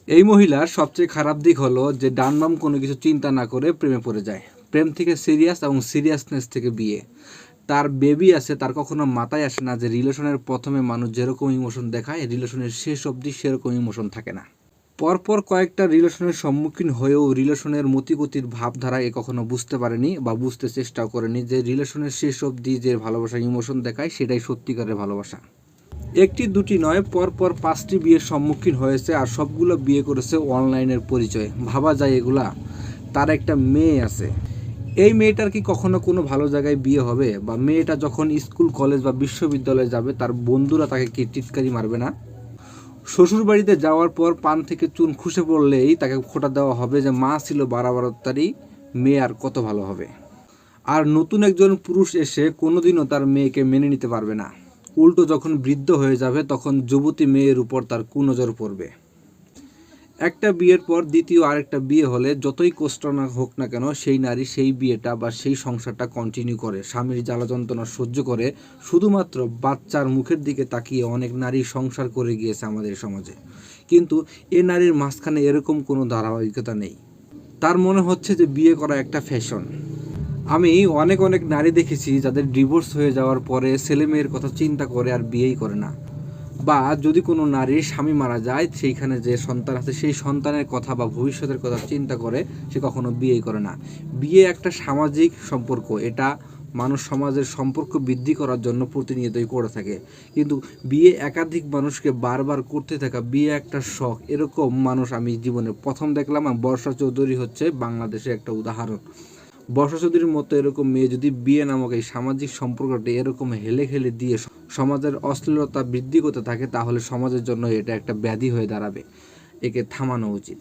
এই মহিলার সবচেয়ে খারাপ দিক হলো যে ডান বাম কোনো কিছু চিন্তা না করে প্রেমে পড়ে যায়। প্রেম থেকে সিরিয়াস এবং সিরিয়াসনেস থেকে বিয়ে। তার বেবি আছে, তার কখনো মাথায় আসে না যে রিলেশনের প্রথমে মানুষ যেরকম ইমোশন দেখায় রিলেশনের শেষ অবধি সেরকম ইমোশন থাকে না। পরপর কয়েকটা রিলেশনের সম্মুখীন হয়েও রিলেশনের মতিগতির ভাবধারা এ কখনো বুঝতে পারেনি বা বুঝতে চেষ্টাও করেনি যে রিলেশনের শেষ অবধি যে ভালোবাসা ইমোশন দেখায় সেটাই সত্যিকারের ভালোবাসা। একটি দুটি নয়, পরপর 5টি বিয়ের সম্মুখীন হয়েছে আর সবগুলো বিয়ে করেছে অনলাইনের পরিচয়ে। ভাবা যায় এগুলা। তার একটা মেয়ে আছে। এই মেয়েটার কি কখনো কোনো ভালো জায়গায় বিয়ে হবে? বা মেয়েটা যখন স্কুল কলেজ বা বিশ্ববিদ্যালয়ে যাবে তার বন্ধুরা তাকে কি টিটকারি মারবে না? শ্বশুরবাড়িতে যাওয়ার পর পান থেকে চুন খসে পড়লেই তাকে খোঁটা দেওয়া হবে যে মা ছিল বাড়াবাড়তারই, মেয়ে আর কত ভালো হবে। আর নতুন একজন পুরুষ এসে কোনোদিনও তার মেয়েকে মেনে নিতে পারবে না। উল্টো যখন বৃদ্ধ হয়ে যাবে তখন যুবতী মেয়ের উপর তার কুনজর পড়বে। একটা বিয়ের পর দ্বিতীয় আরেকটা বিয়ে হলে যতই কষ্ট না হোক না কেন সেই নারী সেই বিয়েটা বা সেই সংসারটা কন্টিনিউ করে, স্বামীর জ্বালা যন্ত্রণা সহ্য করে, শুধুমাত্র বাচ্চার মুখের দিকে তাকিয়ে। অনেক নারী সংসার করে গিয়েছে আমাদের সমাজে, কিন্তু এ নারীর মাঝখানে এরকম কোনো ধারাবাহিকতা নেই। তার মনে হচ্ছে যে বিয়ে করা একটা ফ্যাশন। আমি অনেক অনেক নারী দেখেছি যাদের ডিভোর্স হয়ে যাওয়ার পরে ছেলে মেয়ের কথা চিন্তা করে আর বিয়েই করে না। বা যদি কোনো নারীর স্বামী মারা যায় সেইখানে যে সন্তান আছে সেই সন্তানের কথা বা ভবিষ্যতের কথা চিন্তা করে সে কখনো বিয়েই করে না। বিয়ে একটা সামাজিক সম্পর্ক, এটা মানুষ সমাজের সম্পর্ক বৃদ্ধি করার জন্য প্রতিনিয়তই করে থাকে। কিন্তু বিয়ে একাধিক মানুষকে বারবার করতে থাকা, বিয়ে একটা শখ, এরকম মানুষ আমি জীবনে প্রথম দেখলাম। আর বর্ষা চৌধুরী হচ্ছে বাংলাদেশে একটা উদাহরণ। বর্ষা চৌধুরীর মতো এরকম মেয়ে যদি বিয়ে নামক এই সামাজিক সম্পর্কটি এরকম হেলে খেলে দিয়ে সমাজের অশ্লীলতা বৃদ্ধি করতে থাকে তাহলে সমাজের জন্য এটা একটা ব্যাধি হয়ে দাঁড়াবে। একে থামানো উচিত।